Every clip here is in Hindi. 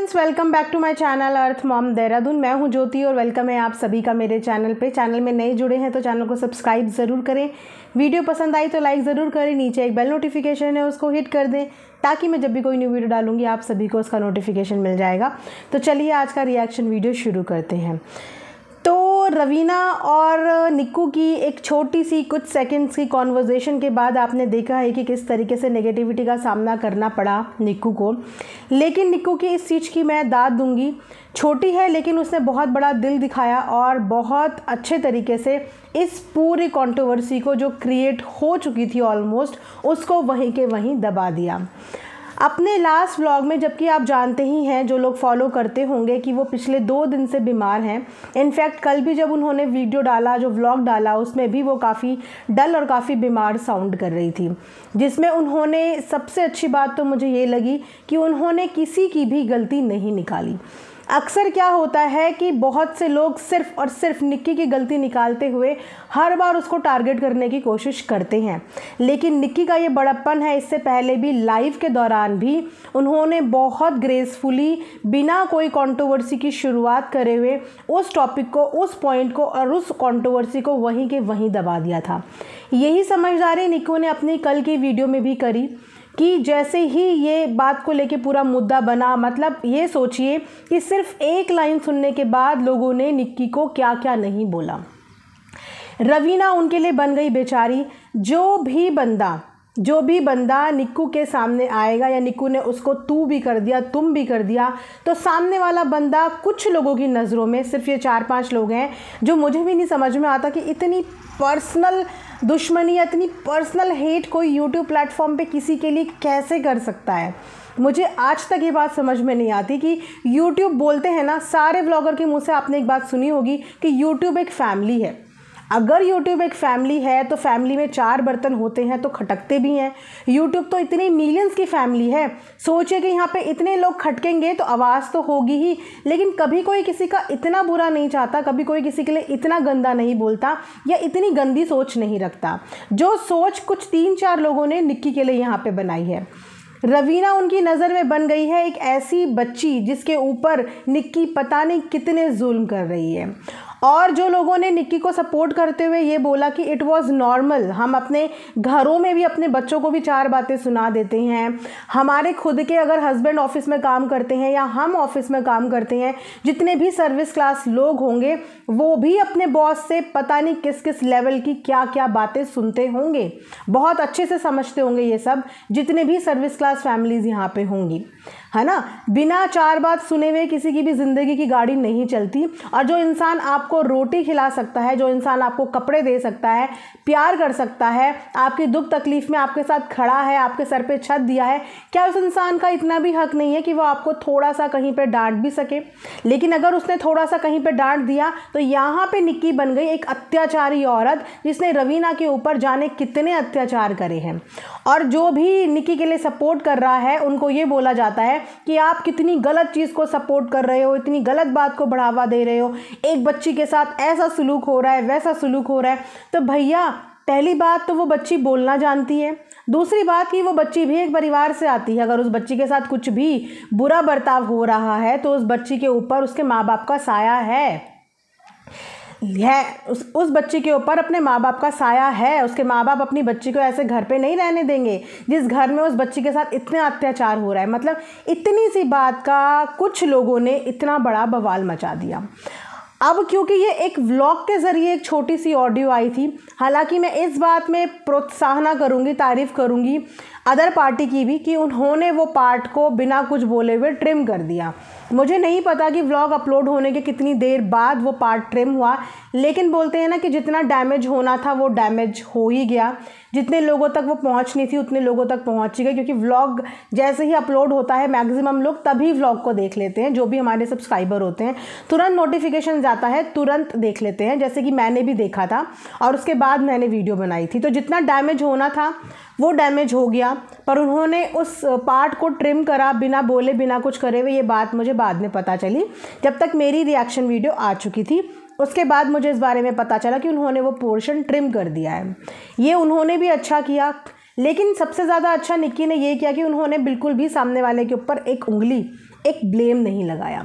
Friends, welcome back to my channel Earth Mom Dehradun. मैं हूं ज्योति और वेलकम है आप सभी का मेरे चैनल पे। चैनल में नए जुड़े हैं तो चैनल को सब्सक्राइब ज़रूर करें। वीडियो पसंद आई तो लाइक ज़रूर करें। नीचे एक बेल नोटिफिकेशन है, उसको हिट कर दें ताकि मैं जब भी कोई न्यू वीडियो डालूंगी आप सभी को उसका नोटिफिकेशन मिल जाएगा। तो चलिए आज का रिएक्शन वीडियो शुरू करते हैं। तो रवीना और निक्कू की एक छोटी सी कुछ सेकंड्स की कॉन्वर्जेशन के बाद आपने देखा है कि किस तरीके से नेगेटिविटी का सामना करना पड़ा निक्कू को। लेकिन निक्कू की इस चीज़ की मैं दाद दूंगी, छोटी है लेकिन उसने बहुत बड़ा दिल दिखाया और बहुत अच्छे तरीके से इस पूरी कंट्रोवर्सी को जो क्रिएट हो चुकी थी ऑलमोस्ट, उसको वहीं के वहीं दबा दिया। अपने लास्ट व्लॉग में, जबकि आप जानते ही हैं जो लोग फॉलो करते होंगे कि वो पिछले 2 दिन से बीमार हैं। इनफैक्ट कल भी जब उन्होंने वीडियो डाला, जो व्लॉग डाला, उसमें भी वो काफ़ी डल और काफ़ी बीमार साउंड कर रही थी, जिसमें उन्होंने सबसे अच्छी बात तो मुझे ये लगी कि उन्होंने किसी की भी गलती नहीं निकाली। अक्सर क्या होता है कि बहुत से लोग सिर्फ़ और सिर्फ निक्की की गलती निकालते हुए हर बार उसको टारगेट करने की कोशिश करते हैं, लेकिन निक्की का ये बड़प्पन है। इससे पहले भी लाइव के दौरान भी उन्होंने बहुत ग्रेसफुली बिना कोई कंट्रोवर्सी की शुरुआत करे हुए उस टॉपिक को, उस पॉइंट को और उस कंट्रोवर्सी को वहीं के वहीं दबा दिया था। यही समझदारी निक्कू ने अपनी कल की वीडियो में भी करी कि जैसे ही ये बात को लेके पूरा मुद्दा बना, मतलब ये सोचिए कि सिर्फ एक लाइन सुनने के बाद लोगों ने निक्की को क्या क्या नहीं बोला। रवीना उनके लिए बन गई बेचारी। जो भी बंदा निक्कू के सामने आएगा या निक्कू ने उसको तू भी कर दिया, तुम भी कर दिया, तो सामने वाला बंदा कुछ लोगों की नज़रों में, सिर्फ ये 4-5 लोग हैं जो मुझे भी नहीं समझ में आता कि इतनी पर्सनल दुश्मनी, इतनी पर्सनल हेट कोई यूट्यूब प्लेटफॉर्म पे किसी के लिए कैसे कर सकता है। मुझे आज तक ये बात समझ में नहीं आती कि यूट्यूब, बोलते हैं ना, सारे व्लॉगर के मुँह से आपने एक बात सुनी होगी कि यूट्यूब एक फैमिली है। अगर यूट्यूब एक फैमिली है तो फैमिली में 4 बर्तन होते हैं तो खटकते भी हैं। यूट्यूब तो इतनी मिलियंस की फैमिली है, सोचिए कि यहाँ पे इतने लोग खटकेंगे तो आवाज़ तो होगी ही, लेकिन कभी कोई किसी का इतना बुरा नहीं चाहता, कभी कोई किसी के लिए इतना गंदा नहीं बोलता या इतनी गंदी सोच नहीं रखता, जो सोच कुछ 3-4 लोगों ने निक्की के लिए यहाँ पर बनाई है। रवीना उनकी नज़र में बन गई है एक ऐसी बच्ची जिसके ऊपर निक्की पता नहीं कितने जुल्म कर रही है। और जो लोगों ने निक्की को सपोर्ट करते हुए ये बोला कि इट वाज नॉर्मल, हम अपने घरों में भी अपने बच्चों को भी 4 बातें सुना देते हैं। हमारे खुद के अगर हस्बैंड ऑफिस में काम करते हैं या हम ऑफिस में काम करते हैं, जितने भी सर्विस क्लास लोग होंगे वो भी अपने बॉस से पता नहीं किस किस लेवल की क्या क्या बातें सुनते होंगे। बहुत अच्छे से समझते होंगे ये सब, जितने भी सर्विस क्लास फैमिलीज़ यहाँ पे होंगी, है ना। बिना 4 बात सुने हुए किसी की भी ज़िंदगी की गाड़ी नहीं चलती। और जो इंसान आपको रोटी खिला सकता है, जो इंसान आपको कपड़े दे सकता है, प्यार कर सकता है, आपकी दुख तकलीफ़ में आपके साथ खड़ा है, आपके सर पे छत दिया है, क्या उस इंसान का इतना भी हक नहीं है कि वो आपको थोड़ा सा कहीं पे डांट भी सके? लेकिन अगर उसने थोड़ा सा कहीं पे डांट दिया तो यहाँ पे निक्की बन गई एक अत्याचारी औरत, जिसने रवीना के ऊपर जाने कितने अत्याचार करे हैं। और जो भी निक्की के लिए सपोर्ट कर रहा है उनको ये बोला जाता है कि आप कितनी गलत चीज़ को सपोर्ट कर रहे हो, इतनी गलत बात को बढ़ावा दे रहे हो, एक बच्ची के साथ ऐसा सुलूक हो रहा है, वैसा सुलूक हो रहा है। तो भैया, पहली बात तो वो बच्ची बोलना जानती है, दूसरी बात कि वो बच्ची भी एक परिवार से आती है। अगर उस बच्ची के साथ कुछ भी बुरा बर्ताव हो रहा है तो उस बच्ची के ऊपर उसके माँ बाप का साया है उस बच्ची के ऊपर अपने माँ बाप का साया है। उसके माँ बाप अपनी बच्ची को ऐसे घर पे नहीं रहने देंगे जिस घर में उस बच्ची के साथ इतना अत्याचार हो रहा है। मतलब इतनी सी बात का कुछ लोगों ने इतना बड़ा बवाल मचा दिया। अब क्योंकि ये एक व्लॉग के ज़रिए एक छोटी सी ऑडियो आई थी, हालांकि मैं इस बात में प्रोत्साहन करूँगी, तारीफ़ करूँगी अदर पार्टी की भी, कि उन्होंने वो पार्ट को बिना कुछ बोले हुए ट्रिम कर दिया। मुझे नहीं पता कि व्लॉग अपलोड होने के कितनी देर बाद वो पार्ट ट्रिम हुआ, लेकिन बोलते हैं ना कि जितना डैमेज होना था वो डैमेज हो ही गया। जितने लोगों तक वो पहुंचनी थी उतने लोगों तक पहुंच गई, क्योंकि व्लॉग जैसे ही अपलोड होता है मैक्सिमम लोग तभी व्लॉग को देख लेते हैं। जो भी हमारे सब्सक्राइबर होते हैं, तुरंत नोटिफिकेशन जाता है, तुरंत देख लेते हैं, जैसे कि मैंने भी देखा था और उसके बाद मैंने वीडियो बनाई थी। तो जितना डैमेज होना था वो डैमेज हो गया, पर उन्होंने उस पार्ट को ट्रिम करा बिना बोले, बिना कुछ करे हुए। ये बात मुझे बाद में पता चली, जब तक मेरी रिएक्शन वीडियो आ चुकी थी। उसके बाद मुझे इस बारे में पता चला कि उन्होंने वो पोर्शन ट्रिम कर दिया है। ये उन्होंने भी अच्छा किया, लेकिन सबसे ज़्यादा अच्छा निक्की ने ये किया कि उन्होंने बिल्कुल भी सामने वाले के ऊपर एक उंगली, एक ब्लेम नहीं लगाया,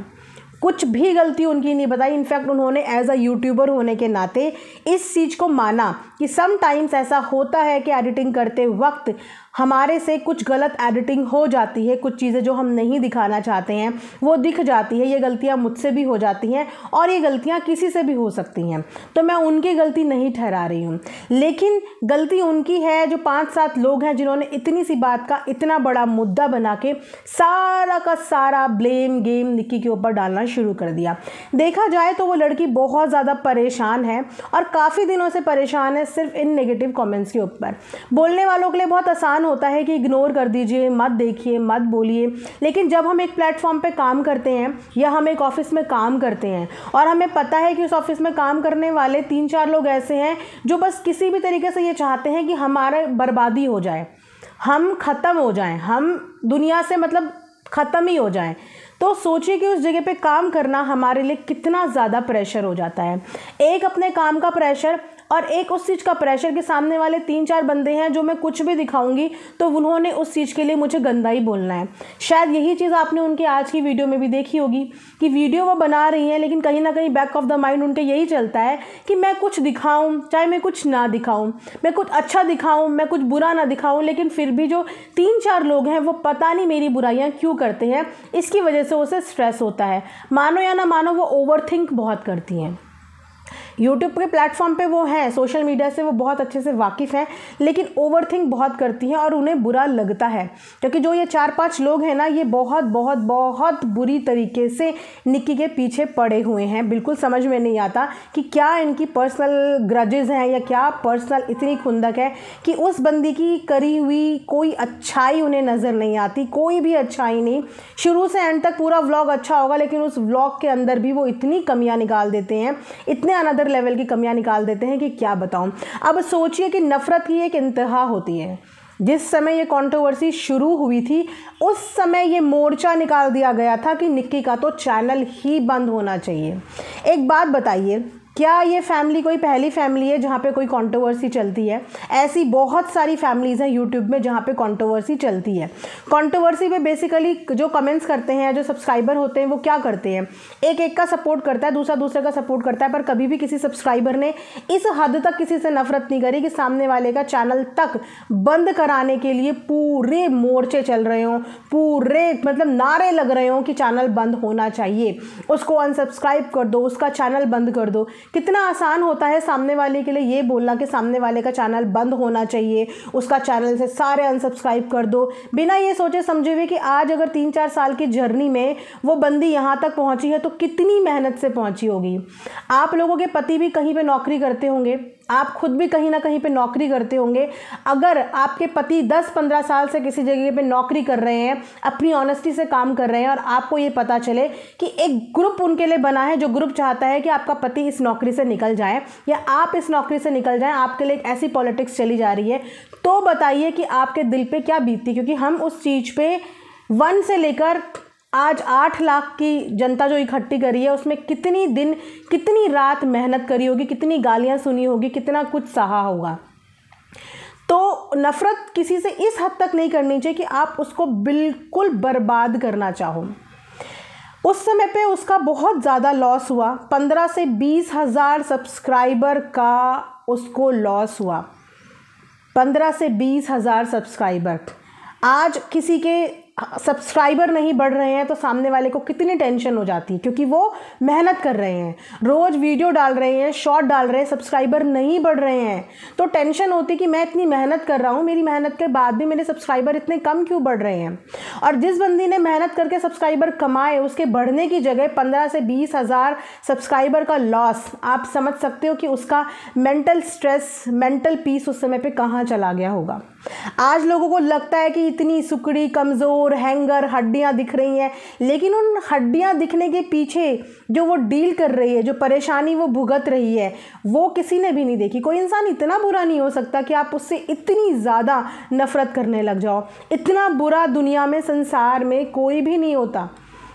कुछ भी गलती उनकी नहीं बताई। इनफैक्ट उन्होंने एज अ यूट्यूबर होने के नाते इस चीज़ को माना कि समटाइम्स ऐसा होता है कि एडिटिंग करते वक्त हमारे से कुछ गलत एडिटिंग हो जाती है, कुछ चीज़ें जो हम नहीं दिखाना चाहते हैं वो दिख जाती है। ये गलतियां मुझसे भी हो जाती हैं और ये गलतियां किसी से भी हो सकती हैं, तो मैं उनकी गलती नहीं ठहरा रही हूँ। लेकिन गलती उनकी है जो 5-7 लोग हैं जिन्होंने इतनी सी बात का इतना बड़ा मुद्दा बना के सारा का सारा ब्लेम गेम निक्की के ऊपर डालना शुरू कर दिया। देखा जाए तो वो लड़की बहुत ज़्यादा परेशान है और काफ़ी दिनों से परेशान है सिर्फ इन नेगेटिव कमेंट्स के ऊपर। बोलने वालों के लिए बहुत आसान होता है कि इग्नोर कर दीजिए, मत देखिए, मत बोलिए, लेकिन जब हम एक प्लेटफॉर्म पे काम करते हैं या हम एक ऑफिस में काम करते हैं और हमें पता है कि उस ऑफिस में काम करने वाले 3-4 लोग ऐसे हैं जो बस किसी भी तरीके से ये चाहते हैं कि हमारा बर्बादी हो जाए, हम ख़त्म हो जाएं, हम दुनिया से मतलब ख़त्म ही हो जाएं, तो सोचिए कि उस जगह पे काम करना हमारे लिए कितना ज़्यादा प्रेशर हो जाता है। एक अपने काम का प्रेशर और एक उस चीज़ का प्रेशर के सामने वाले 3-4 बंदे हैं जो मैं कुछ भी दिखाऊंगी तो उन्होंने उस चीज़ के लिए मुझे गंदा ही बोलना है। शायद यही चीज़ आपने उनकी आज की वीडियो में भी देखी होगी कि वीडियो वो बना रही हैं लेकिन कहीं ना कहीं बैक ऑफ द माइंड उनके यही चलता है कि मैं कुछ दिखाऊं चाहे मैं कुछ ना दिखाऊं, मैं कुछ अच्छा दिखाऊं, मैं कुछ बुरा ना दिखाऊं, लेकिन फिर भी जो 3-4 लोग हैं वो पता नहीं मेरी बुराइयाँ क्यों करते हैं, इसकी वजह से उसे स्ट्रेस होता है। मानो या ना मानो वो ओवरथिंक बहुत करती हैं। यूट्यूब के प्लेटफॉर्म पे वो हैं, सोशल मीडिया से वो बहुत अच्छे से वाकिफ़ हैं, लेकिन ओवरथिंक बहुत करती हैं और उन्हें बुरा लगता है क्योंकि जो ये 4-5 लोग हैं ना ये बहुत बहुत बहुत बुरी तरीके से निक्की के पीछे पड़े हुए हैं। बिल्कुल समझ में नहीं आता कि क्या इनकी पर्सनल ग्रजेस हैं या क्या पर्सनल इतनी खुंदक है कि उस बंदी की करी हुई कोई अच्छाई उन्हें नज़र नहीं आती, कोई भी अच्छाई नहीं। शुरू से एंड तक पूरा व्लॉग अच्छा होगा लेकिन उस व्लॉग के अंदर भी वो इतनी कमियां निकाल देते हैं, इतने अनदर लेवल की कमियां निकाल देते हैं कि क्या बताऊं। अब सोचिए कि नफरत की एक इंतहा होती है। जिस समय ये कंट्रोवर्सी शुरू हुई थी उस समय ये मोर्चा निकाल दिया गया था कि निक्की का तो चैनल ही बंद होना चाहिए। एक बात बताइए, क्या ये फैमिली कोई पहली फैमिली है जहाँ पे कोई कंट्रोवर्सी चलती है? ऐसी बहुत सारी फैमिलीज़ हैं यूट्यूब में जहाँ पे कंट्रोवर्सी चलती है। कंट्रोवर्सी पे बेसिकली जो कमेंट्स करते हैं, जो सब्सक्राइबर होते हैं वो क्या करते हैं, एक एक का सपोर्ट करता है, दूसरा दूसरे का सपोर्ट करता है, पर कभी भी किसी सब्सक्राइबर ने इस हद तक किसी से नफरत नहीं करी कि सामने वाले का चैनल तक बंद कराने के लिए पूरे मोर्चे चल रहे हों, पूरे मतलब नारे लग रहे हों कि चैनल बंद होना चाहिए, उसको अनसब्सक्राइब कर दो, उसका चैनल बंद कर दो। कितना आसान होता है सामने वाले के लिए ये बोलना कि सामने वाले का चैनल बंद होना चाहिए, उसका चैनल से सारे अनसब्सक्राइब कर दो, बिना ये सोचे समझे हुए कि आज अगर 3-4 साल की जर्नी में वो बंदी यहाँ तक पहुँची है तो कितनी मेहनत से पहुँची होगी। आप लोगों के पति भी कहीं पे नौकरी करते होंगे, आप खुद भी कहीं ना कहीं पे नौकरी करते होंगे। अगर आपके पति 10-15 साल से किसी जगह पे नौकरी कर रहे हैं, अपनी ऑनेस्टी से काम कर रहे हैं और आपको ये पता चले कि एक ग्रुप उनके लिए बना है जो ग्रुप चाहता है कि आपका पति इस नौकरी से निकल जाए या आप इस नौकरी से निकल जाएं, आपके लिए एक ऐसी पॉलिटिक्स चली जा रही है, तो बताइए कि आपके दिल पे क्या बीतती। क्योंकि हम उस चीज़ पे 1 से लेकर आज 8 लाख की जनता जो इकट्ठी करी है उसमें कितनी दिन कितनी रात मेहनत करी होगी, कितनी गालियां सुनी होगी, कितना कुछ सहा होगा। तो नफ़रत किसी से इस हद तक नहीं करनी चाहिए कि आप उसको बिल्कुल बर्बाद करना चाहो। उस समय पे उसका बहुत ज़्यादा लॉस हुआ, 15 से 20 हज़ार सब्सक्राइबर का उसको लॉस हुआ, 15 से 20 हज़ार सब्सक्राइबर। आज किसी के सब्सक्राइबर नहीं बढ़ रहे हैं तो सामने वाले को कितनी टेंशन हो जाती है, क्योंकि वो मेहनत कर रहे हैं, रोज़ वीडियो डाल रहे हैं, शॉर्ट डाल रहे हैं, सब्सक्राइबर नहीं बढ़ रहे हैं तो टेंशन होती कि मैं इतनी मेहनत कर रहा हूँ, मेरी मेहनत के बाद भी मेरे सब्सक्राइबर इतने कम क्यों बढ़ रहे हैं। और जिस बंदी ने मेहनत करके सब्सक्राइबर कमाए उसके बढ़ने की जगह 15 से 20 हज़ार सब्सक्राइबर का लॉस, आप समझ सकते हो कि उसका मेंटल स्ट्रेस, मेंटल पीस उस समय पर कहाँ चला गया होगा। आज लोगों को लगता है कि इतनी सुकड़ी, कमज़ोर, हैंगर, हड्डियां दिख रही हैं, लेकिन उन हड्डियां दिखने के पीछे जो वो डील कर रही है, जो परेशानी वो भुगत रही है, वो किसी ने भी नहीं देखी। कोई इंसान इतना बुरा नहीं हो सकता कि आप उससे इतनी ज़्यादा नफ़रत करने लग जाओ। इतना बुरा दुनिया में, संसार में कोई भी नहीं होता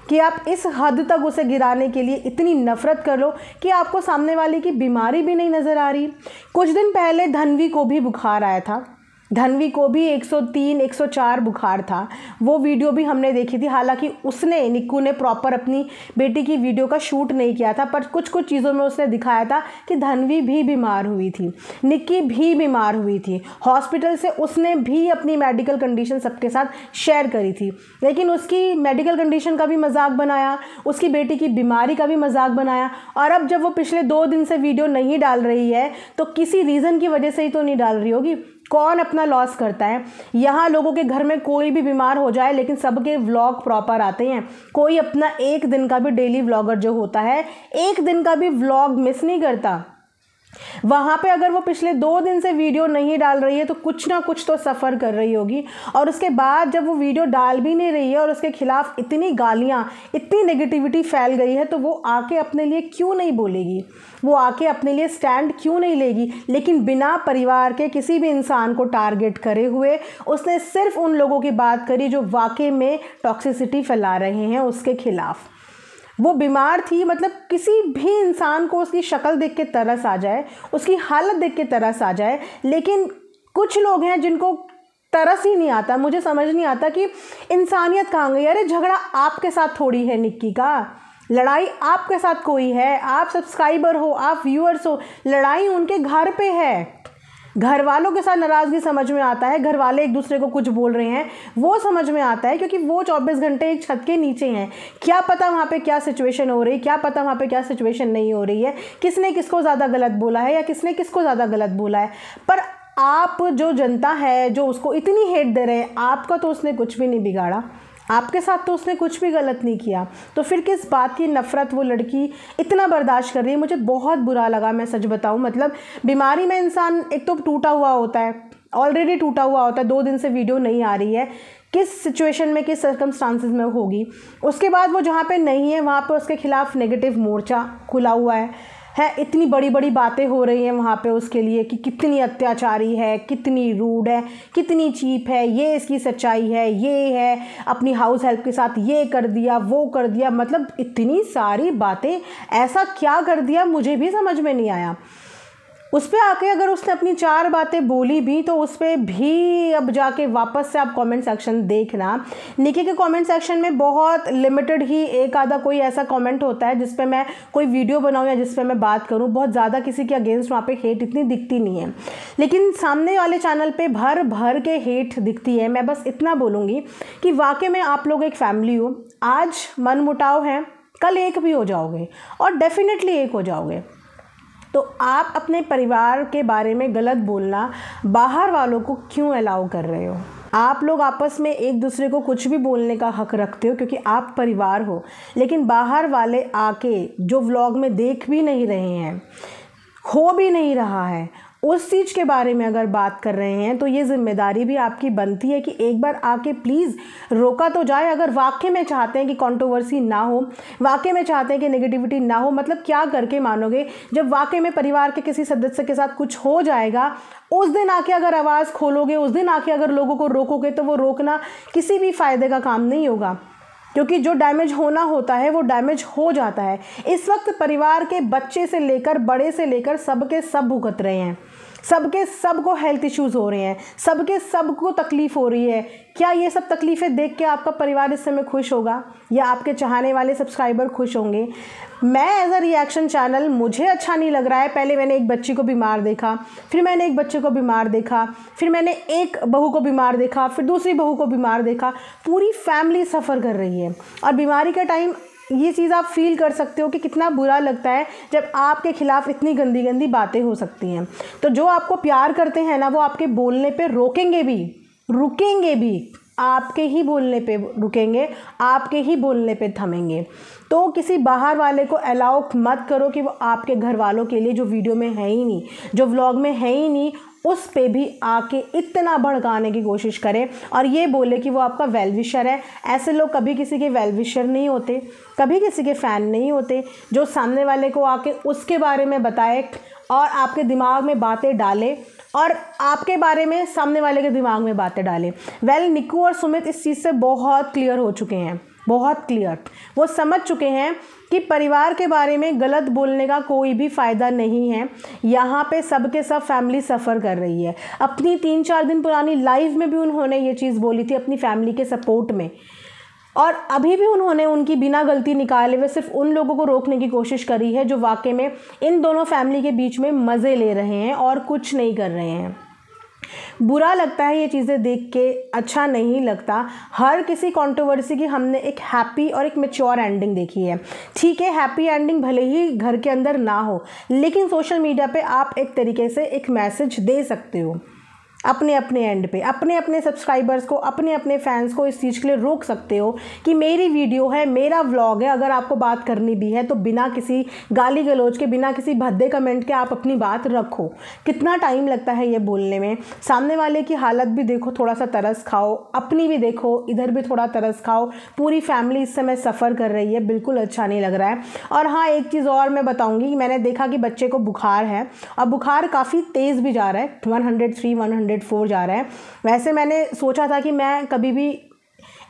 कि आप इस हद तक उसे गिराने के लिए इतनी नफ़रत कर लो कि आपको सामने वाले की बीमारी भी नहीं नज़र आ रही। कुछ दिन पहले धन्वी को भी बुखार आया था, धन्वी को भी 103 104 बुखार था, वो वीडियो भी हमने देखी थी। हालांकि उसने, निक्कू ने प्रॉपर अपनी बेटी की वीडियो का शूट नहीं किया था, पर कुछ कुछ चीज़ों में उसने दिखाया था कि धन्वी भी बीमार हुई थी, निक्की भी बीमार हुई थी। हॉस्पिटल से उसने भी अपनी मेडिकल कंडीशन सबके साथ शेयर करी थी, लेकिन उसकी मेडिकल कंडीशन का भी मजाक बनाया, उसकी बेटी की बीमारी का भी मजाक बनाया। और अब जब वो पिछले 2 दिन से वीडियो नहीं डाल रही है तो किसी रीज़न की वजह से ही तो नहीं डाल रही होगी। कौन अपना लॉस करता है? यहाँ लोगों के घर में कोई भी बीमार हो जाए लेकिन सबके व्लॉग प्रॉपर आते हैं। कोई अपना एक दिन का भी डेली व्लॉगर जो होता है, एक दिन का भी व्लॉग मिस नहीं करता। वहाँ पे अगर वो पिछले 2 दिन से वीडियो नहीं डाल रही है तो कुछ ना कुछ तो सफ़र कर रही होगी। और उसके बाद जब वो वीडियो डाल भी नहीं रही है और उसके खिलाफ इतनी गालियाँ, इतनी नेगेटिविटी फैल गई है, तो वो आके अपने लिए क्यों नहीं बोलेगी? वो आके अपने लिए स्टैंड क्यों नहीं लेगी? लेकिन बिना परिवार के किसी भी इंसान को टारगेट करे हुए उसने सिर्फ उन लोगों की बात करी जो वाकई में टॉक्सिसिटी फैला रहे हैं उसके खिलाफ। वो बीमार थी, मतलब किसी भी इंसान को उसकी शक्ल देख के तरस आ जाए, उसकी हालत देख के तरस आ जाए। लेकिन कुछ लोग हैं जिनको तरस ही नहीं आता। मुझे समझ नहीं आता कि इंसानियत कहाँ गई। अरे झगड़ा आपके साथ थोड़ी है निक्की का, लड़ाई आपके साथ कोई है, आप सब्सक्राइबर हो, आप व्यूअर्स हो, लड़ाई उनके घर पे है। घर वालों के साथ नाराज़गी समझ में आता है, घर वाले एक दूसरे को कुछ बोल रहे हैं वो समझ में आता है, क्योंकि वो 24 घंटे एक छत के नीचे हैं। क्या पता वहाँ पे क्या सिचुएशन हो रही, क्या पता वहाँ पे क्या सिचुएशन नहीं हो रही है, किसने किसको ज़्यादा गलत बोला है या किसने किसको ज़्यादा गलत बोला है। पर आप जो जनता है जो उसको इतनी हेट दे रहे हैं, आपका तो उसने कुछ भी नहीं बिगाड़ा, आपके साथ तो उसने कुछ भी गलत नहीं किया, तो फिर किस बात की नफ़रत वो लड़की इतना बर्दाश्त कर रही है? मुझे बहुत बुरा लगा, मैं सच बताऊं। मतलब बीमारी में इंसान एक तो टूटा हुआ होता है, ऑलरेडी टूटा हुआ होता है, 2 दिन से वीडियो नहीं आ रही है, किस सिचुएशन में, किस सर्कमस्टांसेस में होगी। उसके बाद वो जहाँ पे नहीं है वहाँ पे उसके खिलाफ नेगेटिव मोर्चा खुला हुआ है। इतनी बड़ी बड़ी बातें हो रही हैं वहाँ पे उसके लिए कि कितनी अत्याचारी है, कितनी रूड है, कितनी चीप है, ये इसकी सच्चाई है, ये है अपनी हाउस हेल्प के साथ ये कर दिया, वो कर दिया। मतलब इतनी सारी बातें, ऐसा क्या कर दिया मुझे भी समझ में नहीं आया। उस पर आके अगर उसने अपनी 4 बातें बोली भी तो उस पर भी अब जाके वापस से आप कमेंट सेक्शन देखना, निक्की के कमेंट सेक्शन में बहुत लिमिटेड ही एक आधा कोई ऐसा कमेंट होता है जिस पे मैं कोई वीडियो बनाऊं या जिस पे मैं बात करूं। बहुत ज़्यादा किसी के अगेंस्ट वहाँ पे हेट इतनी दिखती नहीं है, लेकिन सामने वाले चैनल पे भर भर के हेट दिखती है। मैं बस इतना बोलूँगी कि वाकई में आप लोग एक फैमिली हो, आज मन मुटाव है, कल एक भी हो जाओगे और डेफिनेटली एक हो जाओगे। तो आप अपने परिवार के बारे में गलत बोलना बाहर वालों को क्यों अलाउ कर रहे हो? आप लोग आपस में एक दूसरे को कुछ भी बोलने का हक रखते हो क्योंकि आप परिवार हो, लेकिन बाहर वाले आके जो व्लॉग में देख भी नहीं रहे हैं, हो भी नहीं रहा है, उस चीज़ के बारे में अगर बात कर रहे हैं तो ये जिम्मेदारी भी आपकी बनती है कि एक बार आके प्लीज़ रोका तो जाए। अगर वाकई में चाहते हैं कि कंट्रोवर्सी ना हो, वाकई में चाहते हैं कि नेगेटिविटी ना हो, मतलब क्या करके मानोगे? जब वाकई में परिवार के किसी सदस्य के साथ कुछ हो जाएगा, उस दिन आके अगर आवाज़ खोलोगे, उस दिन आके अगर लोगों को रोकोगे, तो वो रोकना किसी भी फ़ायदे का काम नहीं होगा, क्योंकि जो डैमेज होना होता है वो डैमेज हो जाता है। इस वक्त परिवार के बच्चे से लेकर बड़े से लेकर सबके सब भुगत रहे हैं, सबके सबको हेल्थ इश्यूज़ हो रहे हैं, सबके सबको तकलीफ़ हो रही है। क्या ये सब तकलीफ़ें देख के आपका परिवार इस समय खुश होगा या आपके चाहने वाले सब्सक्राइबर खुश होंगे? मैं एज अ रिएक्शन चैनल, मुझे अच्छा नहीं लग रहा है। पहले मैंने एक बच्ची को बीमार देखा, फिर मैंने एक बच्चे को बीमार देखा, फिर मैंने एक बहू को बीमार देखा, फिर दूसरी बहू को बीमार देखा। पूरी फैमिली सफ़र कर रही है और बीमारी का टाइम ये चीज़ आप फील कर सकते हो कि कितना बुरा लगता है जब आपके खिलाफ इतनी गंदी गंदी बातें हो सकती हैं। तो जो आपको प्यार करते हैं ना, वो आपके बोलने पे रोकेंगे भी, रुकेंगे भी, आपके ही बोलने पे रुकेंगे, आपके ही बोलने पे थमेंगे। तो किसी बाहर वाले को अलाउ मत करो कि वो आपके घर वालों के लिए, जो वीडियो में है ही नहीं, जो व्लॉग में है ही नहीं, उस पे भी आके इतना भड़काने की कोशिश करे और ये बोले कि वो आपका वेल विशर है। ऐसे लोग कभी किसी के वेल विशर नहीं होते, कभी किसी के फ़ैन नहीं होते। जो सामने वाले को आके उसके बारे में बताए और आपके दिमाग में बातें डाले और आपके बारे में सामने वाले के दिमाग में बातें डाले। निक्कू और सुमित इस चीज़ से बहुत क्लियर हो चुके हैं, बहुत क्लियर। वो समझ चुके हैं कि परिवार के बारे में गलत बोलने का कोई भी फ़ायदा नहीं है। यहाँ पे सब के सब फैमिली सफ़र कर रही है। अपनी 3-4 दिन पुरानी लाइफ में भी उन्होंने ये चीज़ बोली थी अपनी फैमिली के सपोर्ट में, और अभी भी उन्होंने उनकी बिना गलती निकाले हुए सिर्फ उन लोगों को रोकने की कोशिश करी है जो वाकई में इन दोनों फैमिली के बीच में मज़े ले रहे हैं और कुछ नहीं कर रहे हैं। बुरा लगता है ये चीज़ें देख के, अच्छा नहीं लगता। हर किसी कंट्रोवर्सी की हमने एक हैप्पी और एक मैच्योर एंडिंग देखी है। ठीक है, हैप्पी एंडिंग भले ही घर के अंदर ना हो, लेकिन सोशल मीडिया पे आप एक तरीके से एक मैसेज दे सकते हो अपने अपने एंड पे, अपने अपने सब्सक्राइबर्स को, अपने अपने फैंस को इस चीज़ के लिए रोक सकते हो कि मेरी वीडियो है, मेरा व्लॉग है, अगर आपको बात करनी भी है तो बिना किसी गाली गलौज के, बिना किसी भद्दे कमेंट के आप अपनी बात रखो। कितना टाइम लगता है ये बोलने में। सामने वाले की हालत भी देखो, थोड़ा सा तरस खाओ, अपनी भी देखो, इधर भी थोड़ा तरस खाओ। पूरी फैमिली इस समय सफ़र कर रही है, बिल्कुल अच्छा नहीं लग रहा है। और हाँ, एक चीज़ और मैं बताऊँगी, मैंने देखा कि बच्चे को बुखार है और बुखार काफ़ी तेज़ भी जा रहा है, 103, 104 जा रहा है। वैसे मैंने सोचा था कि मैं कभी भी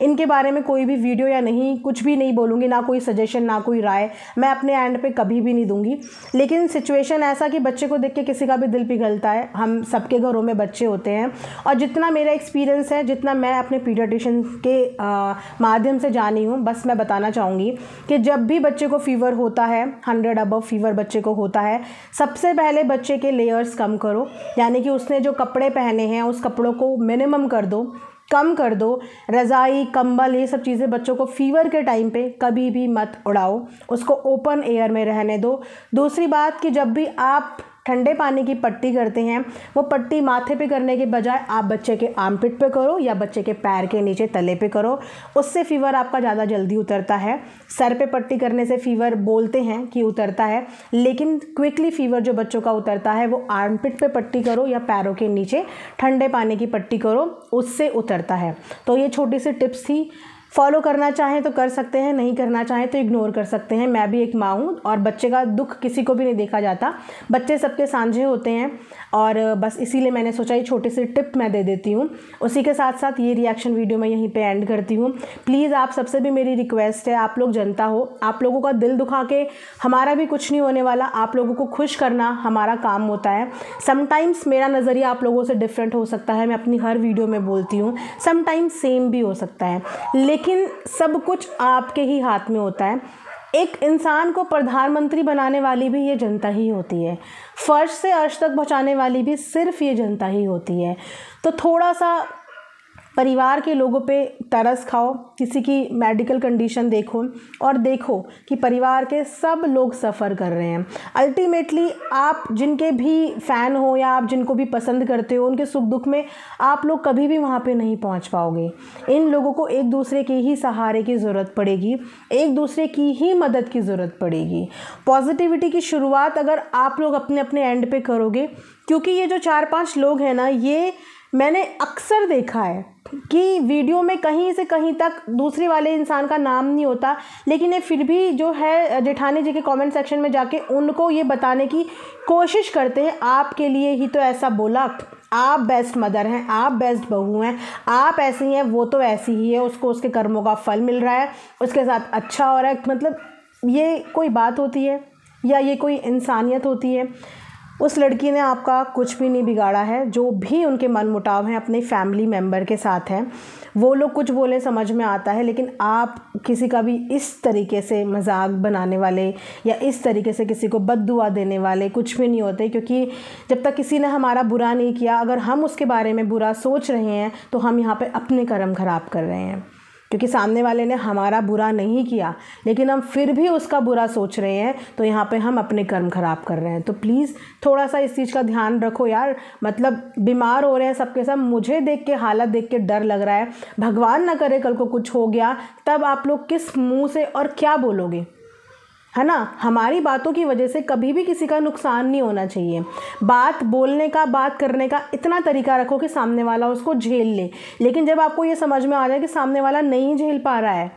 इनके बारे में कोई भी वीडियो या नहीं, कुछ भी नहीं बोलूँगी, ना कोई सजेशन, ना कोई राय मैं अपने एंड पे कभी भी नहीं दूँगी। लेकिन सिचुएशन ऐसा कि बच्चे को देख के किसी का भी दिल पिघलता है। हम सबके घरों में बच्चे होते हैं, और जितना मेरा एक्सपीरियंस है, जितना मैं अपने पीडियाट्रिशियन के माध्यम से जानी हूँ, बस मैं बताना चाहूँगी कि जब भी बच्चे को फीवर होता है, 100 अबव फीवर बच्चे को होता है, सबसे पहले बच्चे के लेयर्स कम करो। यानी कि उसने जो कपड़े पहने हैं उस कपड़ों को मिनिमम कर दो, कम कर दो। रज़ाई, कंबल, ये सब चीज़ें बच्चों को फीवर के टाइम पे कभी भी मत उड़ाओ, उसको ओपन एयर में रहने दो। दूसरी बात कि जब भी आप ठंडे पानी की पट्टी करते हैं, वो पट्टी माथे पे करने के बजाय आप बच्चे के आर्मपिट पे करो या बच्चे के पैर के नीचे तले पे करो। उससे फ़ीवर आपका ज़्यादा जल्दी उतरता है। सर पे पट्टी करने से फ़ीवर बोलते हैं कि उतरता है, लेकिन क्विकली फ़ीवर जो बच्चों का उतरता है वो आर्मपिट पे पट्टी करो या पैरों के नीचे ठंडे पानी की पट्टी करो, उससे उतरता है। तो ये छोटी सी टिप्स थी। फॉलो करना चाहें तो कर सकते हैं, नहीं करना चाहें तो इग्नोर कर सकते हैं। मैं भी एक माँ हूँ और बच्चे का दुख किसी को भी नहीं देखा जाता, बच्चे सबके साझे होते हैं, और बस इसीलिए मैंने सोचा ये छोटी सी टिप मैं दे देती हूँ। उसी के साथ साथ ये रिएक्शन वीडियो मैं यहीं पे एंड करती हूँ। प्लीज़ आप सबसे भी मेरी रिक्वेस्ट है, आप लोग जनता हो, आप लोगों का दिल दुखा के हमारा भी कुछ नहीं होने वाला। आप लोगों को खुश करना हमारा काम होता है। समटाइम्स मेरा नज़रिया आप लोगों से डिफरेंट हो सकता है, मैं अपनी हर वीडियो में बोलती हूँ, समटाइम्स सेम भी हो सकता है, लेकिन सब कुछ आपके ही हाथ में होता है। एक इंसान को प्रधानमंत्री बनाने वाली भी ये जनता ही होती है, फर्श से अर्श तक पहुंचाने वाली भी सिर्फ ये जनता ही होती है। तो थोड़ा सा परिवार के लोगों पे तरस खाओ, किसी की मेडिकल कंडीशन देखो और देखो कि परिवार के सब लोग सफ़र कर रहे हैं। अल्टीमेटली आप जिनके भी फ़ैन हो या आप जिनको भी पसंद करते हो, उनके सुख दुख में आप लोग कभी भी वहाँ पे नहीं पहुँच पाओगे। इन लोगों को एक दूसरे के ही सहारे की ज़रूरत पड़ेगी, एक दूसरे की ही मदद की ज़रूरत पड़ेगी। पॉजिटिविटी की शुरुआत अगर आप लोग अपने अपने एंड पे करोगे, क्योंकि ये जो 4-5 लोग हैं ना, ये मैंने अक्सर देखा है कि वीडियो में कहीं से कहीं तक दूसरे वाले इंसान का नाम नहीं होता, लेकिन ये फिर भी जो है जेठानी जी के कमेंट सेक्शन में जाके उनको ये बताने की कोशिश करते हैं, आपके लिए ही तो ऐसा बोला, आप बेस्ट मदर हैं, आप बेस्ट बहू हैं, आप ऐसी हैं, वो तो ऐसी ही है, उसको उसके कर्मों का फल मिल रहा है, उसके साथ अच्छा हो रहा है। मतलब ये कोई बात होती है या ये कोई इंसानियत होती है? उस लड़की ने आपका कुछ भी नहीं बिगाड़ा है। जो भी उनके मन मुटाव हैं अपने फैमिली मेम्बर के साथ हैं, वो लोग कुछ बोले समझ में आता है, लेकिन आप किसी का भी इस तरीके से मजाक बनाने वाले या इस तरीके से किसी को बद्दुआ देने वाले कुछ भी नहीं होते। क्योंकि जब तक किसी ने हमारा बुरा नहीं किया, अगर हम उसके बारे में बुरा सोच रहे हैं तो हम यहाँ पे अपने कर्म ख़राब कर रहे हैं। क्योंकि सामने वाले ने हमारा बुरा नहीं किया, लेकिन हम फिर भी उसका बुरा सोच रहे हैं, तो यहाँ पे हम अपने कर्म ख़राब कर रहे हैं। तो प्लीज़ थोड़ा सा इस चीज़ का ध्यान रखो यार। मतलब बीमार हो रहे हैं सबके सब, मुझे देख के, हालत देख के डर लग रहा है। भगवान ना करे कल को कुछ हो गया, तब आप लोग किस मुँह से और क्या बोलोगे, है ना। हमारी बातों की वजह से कभी भी किसी का नुकसान नहीं होना चाहिए। बात बोलने का, बात करने का इतना तरीका रखो कि सामने वाला उसको झेल ले। लेकिन जब आपको ये समझ में आ जाए कि सामने वाला नहीं झेल पा रहा है,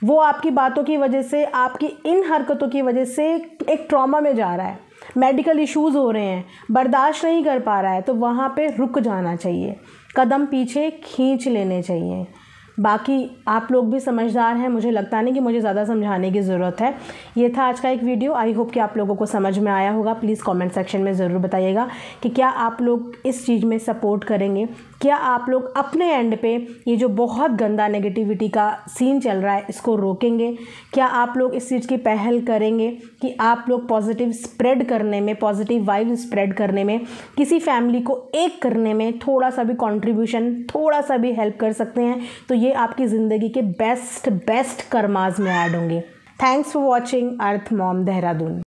वो आपकी बातों की वजह से, आपकी इन हरकतों की वजह से एक ट्रॉमा में जा रहा है, मेडिकल इश्यूज़ हो रहे हैं, बर्दाश्त नहीं कर पा रहा है, तो वहाँ पे रुक जाना चाहिए, कदम पीछे खींच लेने चाहिए। बाकी आप लोग भी समझदार हैं, मुझे लगता नहीं कि मुझे ज़्यादा समझाने की ज़रूरत है। ये था आज का एक वीडियो। आई होप कि आप लोगों को समझ में आया होगा। प्लीज़ कमेंट सेक्शन में ज़रूर बताइएगा कि क्या आप लोग इस चीज़ में सपोर्ट करेंगे, क्या आप लोग अपने एंड पे ये जो बहुत गंदा नेगेटिविटी का सीन चल रहा है इसको रोकेंगे, क्या आप लोग इस चीज़ की पहल करेंगे कि आप लोग पॉजिटिव स्प्रेड करने में, पॉजिटिव वाइब स्प्रेड करने में, किसी फैमिली को एक करने में थोड़ा सा भी कंट्रीब्यूशन, थोड़ा सा भी हेल्प कर सकते हैं, तो ये आपकी ज़िंदगी के बेस्ट कर्माज में ऐड होंगे। Thanks for watching earth Mom Dehradun.